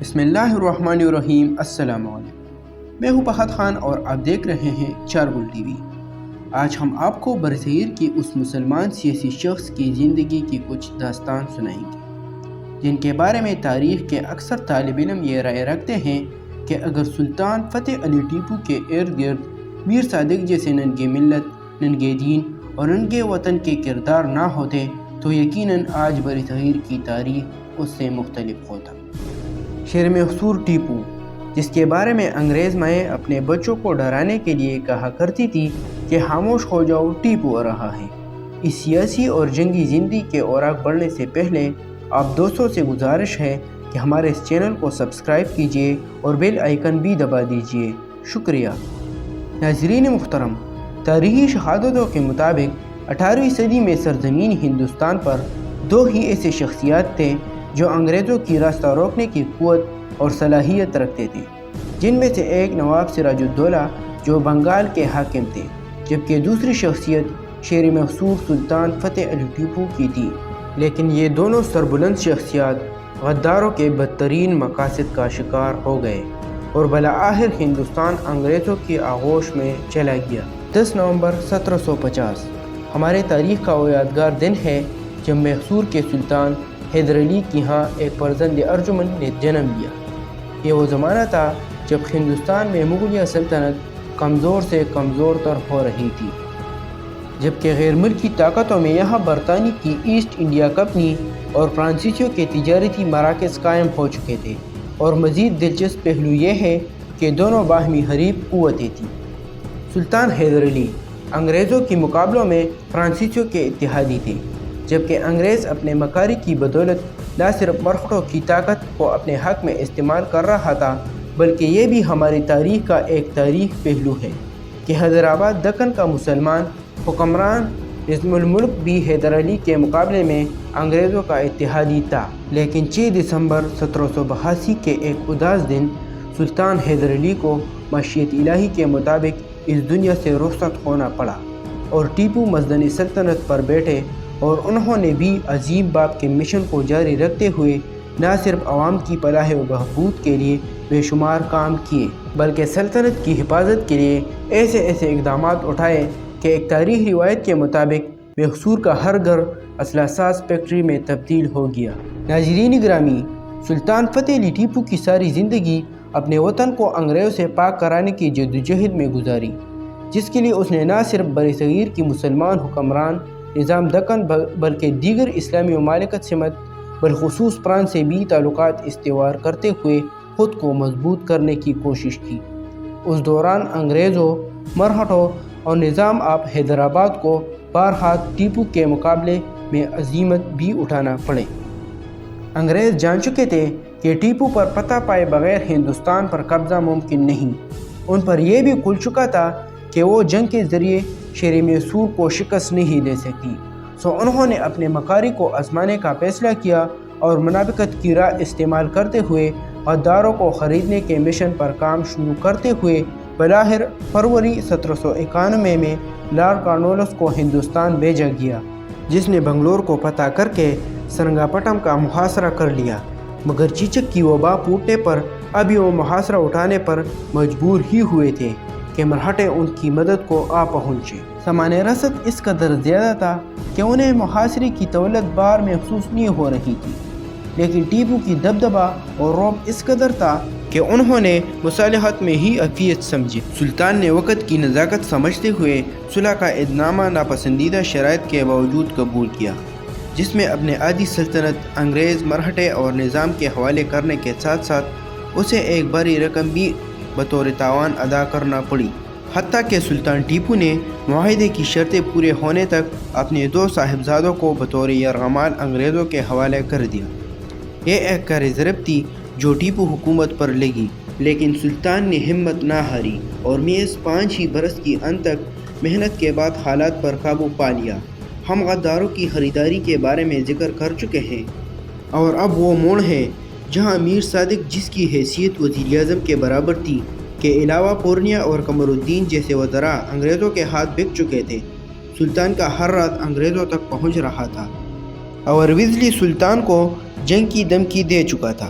بسم اللہ الرحمن الرحیم۔ السلام علیکم، میں ہوں فہد خان اور آپ دیکھ رہے ہیں چارگل ٹی وی۔ آج ہم آپ کو برصغیر کی اس مسلمان سیاسی شخص کی زندگی کی کچھ داستان سنائیں گے جن کے بارے میں تاریخ کے اکثر طالب علم یہ رائے رکھتے ہیں کہ اگر سلطان فتح علی ٹیپو کے ارد گرد میر صادق جیسے ننگے ملت، ننگے دین اور ننگے وطن کے کردار نہ ہوتے تو یقیناً آج برصغیر کی تاریخ اس سے مختلف ہوتا۔ شیر مقصور ٹیپو، جس کے بارے میں انگریز مائیں اپنے بچوں کو ڈرانے کے لیے کہا کرتی تھی کہ خاموش ہو جاؤ، ٹیپو آ رہا ہے۔ اس سیاسی اور جنگی زندگی کے اوراق بڑھنے سے پہلے آپ دوستوں سے گزارش ہے کہ ہمارے اس چینل کو سبسکرائب کیجیے اور بیل آئیکن بھی دبا دیجیے۔ شکریہ۔ ناظرین محترم، تاریخی شہادتوں کے مطابق 18ویں صدی میں سرزمین ہندوستان پر دو ہی ایسے شخصیات تھے جو انگریزوں کی راستہ روکنے کی قوت اور صلاحیت رکھتے تھے، جن میں سے ایک نواب سراج الدولہ جو بنگال کے حاکم تھے، جبکہ دوسری شخصیت شیر مقصور سلطان فتح علی ٹیپو کی تھی۔ لیکن یہ دونوں سربلند شخصیات غداروں کے بدترین مقاصد کا شکار ہو گئے اور بالآخر ہندوستان انگریزوں کی آغوش میں چلا گیا۔ 10 نومبر 1750 ہمارے تاریخ کا وہ یادگار دن ہے جب مقصور کے سلطان حیدر علی کی ہاں ایک فرزند ارجمند نے جنم لیا۔ یہ وہ زمانہ تھا جب ہندوستان میں مغلیہ سلطنت کمزور سے کمزور تر ہو رہی تھی، جبکہ غیر ملکی طاقتوں میں یہاں برطانیہ کی ایسٹ انڈیا کمپنی اور فرانسیسیوں کے تجارتی مراکز قائم ہو چکے تھے، اور مزید دلچسپ پہلو یہ ہے کہ دونوں باہمی حریف قوتیں تھیں۔ سلطان حیدر علی انگریزوں کے مقابلوں میں فرانسیسیوں کے اتحادی تھے، جبکہ انگریز اپنے مکاری کی بدولت نہ صرف مرہٹوں کی طاقت کو اپنے حق میں استعمال کر رہا تھا، بلکہ یہ بھی ہماری تاریخ کا ایک تاریخ پہلو ہے کہ حیدرآباد دکن کا مسلمان حکمران نظام الملک بھی حیدر علی کے مقابلے میں انگریزوں کا اتحادی تھا۔ لیکن 6 دسمبر 1782 کے ایک اداس دن سلطان حیدر علی کو مشیت الہی کے مطابق اس دنیا سے رخصت ہونا پڑا اور ٹیپو مزدنی سلطنت پر بیٹھے، اور انہوں نے بھی عظیم باپ کے مشن کو جاری رکھتے ہوئے نہ صرف عوام کی فلاح و بہبود کے لیے بے شمار کام کیے، بلکہ سلطنت کی حفاظت کے لیے ایسے اقدامات اٹھائے کہ ایک تاریخی روایت کے مطابق مقصور کا ہر گھر اسلحہ ساز فیکٹری میں تبدیل ہو گیا۔ ناظرین گرامی، سلطان فتح علی ٹیپو کی ساری زندگی اپنے وطن کو انگریزوں سے پاک کرانے کی جدوجہد میں گزاری، جس کے لیے اس نے نہ صرف برصغیر کی مسلمان حکمران نظام دکن بلکہ دیگر اسلامی ممالکت سمیت بالخصوص فرانس سے بھی تعلقات استوار کرتے ہوئے خود کو مضبوط کرنے کی کوشش کی۔ اس دوران انگریزوں، مرہٹوں اور نظام آپ حیدرآباد کو بارہا ٹیپو کے مقابلے میں عزیمت بھی اٹھانا پڑے۔ انگریز جان چکے تھے کہ ٹیپو پر فتح پائے بغیر ہندوستان پر قبضہ ممکن نہیں۔ ان پر یہ بھی کھل چکا تھا کہ وہ جنگ کے ذریعے شیر مقصور کو شکست نہیں دے سکتی، سو انہوں نے اپنے مکاری کو آزمانے کا فیصلہ کیا اور منافقت کی راہ استعمال کرتے ہوئے غداروں کو خریدنے کے مشن پر کام شروع کرتے ہوئے بالآخر فروری 1791 میں لارڈ کارنوالیس کو ہندوستان بھیجا گیا، جس نے بنگلور کو فتح کر کے سرنگا پٹم کا محاصرہ کر لیا، مگر چیچک کی وبا پھوٹنے پر ابھی وہ محاصرہ اٹھانے پر مجبور ہی ہوئے تھے کہ مرہٹے ان کی مدد کو آ پہنچے۔ سامان رسد اس قدر زیادہ تھا کہ انہیں محاصرے کی طولت بار محسوس نہیں ہو رہی تھی، لیکن ٹیپو کی دبدبہ اور رعب اس قدر تھا کہ انہوں نے مصالحت میں ہی عافیت سمجھی۔ سلطان نے وقت کی نزاکت سمجھتے ہوئے صلح کا عہدنامہ ناپسندیدہ شرائط کے باوجود قبول کیا، جس میں اپنے آدھی سلطنت انگریز، مرہٹے اور نظام کے حوالے کرنے کے ساتھ ساتھ اسے ایک بڑی رقم بھی بطور تعاون ادا کرنا پڑی، حتیٰ کہ سلطان ٹیپو نے معاہدے کی شرطیں پورے ہونے تک اپنے 2 صاحبزادوں کو بطور یرغمال انگریزوں کے حوالے کر دیا۔ یہ ایک کار ضرب تھی جو ٹیپو حکومت پر لگی، لیکن سلطان نے ہمت نہ ہاری اور محض 5 ہی برس کی ان تک محنت کے بعد حالات پر قابو پا لیا۔ ہم غداروں کی خریداری کے بارے میں ذکر کر چکے ہیں، اور اب وہ موڑ ہے جہاں میر صادق، جس کی حیثیت وزیر اعظم کے برابر تھی، کے علاوہ پورنیا اور قمر الدین جیسے وزراء انگریزوں کے ہاتھ بک چکے تھے۔ سلطان کا ہر رات انگریزوں تک پہنچ رہا تھا اور وزلی سلطان کو جنگ کی دھمکی دے چکا تھا۔